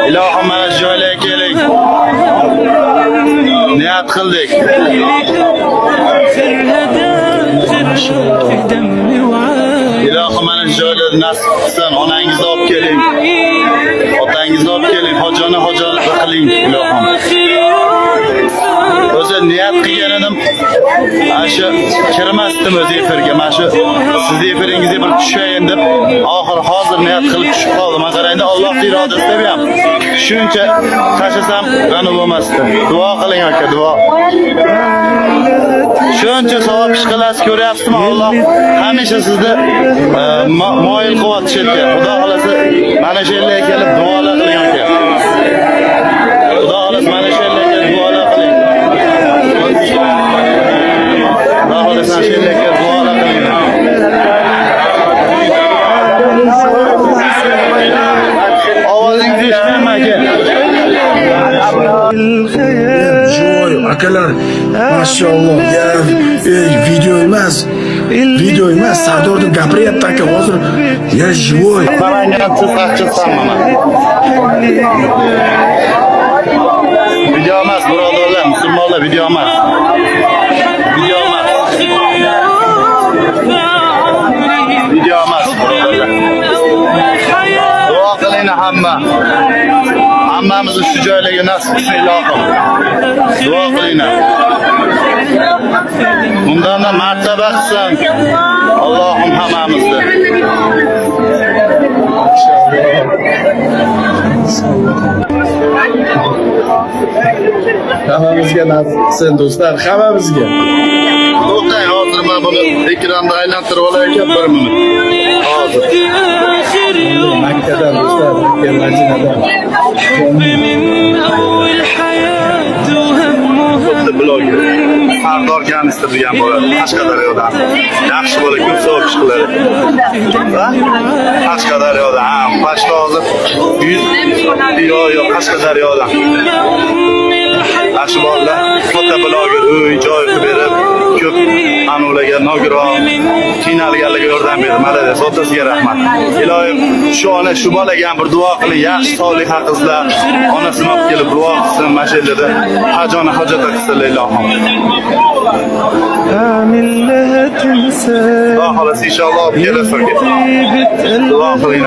ilohim mana shu joylarga keling. Niyat qildik. Ilohim mana shu joylarni nasib qilsin. Onangizni olib keling. Otangizni olib keling. Hojona qiling ilohim. O'zi niyat qilgan edim. Mana shu kirmasdim o'z efirga. Mana shu siz efiringizga bir tushayin deb hozir niyat qilib tushib qoldim. Qarayda Alloh irodasi deb ham shuncha tashlasam qani bo'lmasdi. Duo qiling aka, duo. Shuncha savob ish qilasiz, ko'ryapsizmi? Alloh hamisha sizni moyil qilyapti. Xudo xolasa mana shu yerga kelib duolar qiling aka. Xudo xolasa mana shu yerga kelib duolar qiling. Xudo xolasa shu yerga kelib duolar qiling. Ovozingizni eshitmayman aka. Akalar, maşallah ya, video emas, Sardorni gapiryapti aka hozir. Ya живой. Qaranglar, siz taqchilsanmi? Video emas, birodarlar, musulmonlar, video emas. Video emas. Video emas, birodarlar. Duo qiling hamma. Hammamizni shu joylarga nasib qilsin ilohim. Duo qilinglar. Bundan da martaba qilsin. Allohim hammamizni. Hammamizga nasib qilsin do'stlar, hammamizga. To'xtang, hozir men buni ekranda aylantirib olay ekan 1 minut. Hozir. Makkadan do'stlar, Makka Madinadan. Bloger. Sardor Ganistr degan bo'ladi. Qashqadaryodan. Yaxshi bola, ko'p savob ish qiladi. Qashqadaryodan. Pashta hozir 100 yo'q Qashqadaryodan. Yaxshi bolalar, katta bloger, joy qilib berib, ko'p anularga nogiron qiynalganlarga yordam berdi. Malades, otasiga rahmat. Ilohim shu ona shu bolaga ham bir duo qiling. Yaxshi soliha qizlar onasini olib kelib duo qilsin, mashalada hajona hojata qilsin ilohim. Xudo xolasa inshaalloh kelasiz. Duo qiling.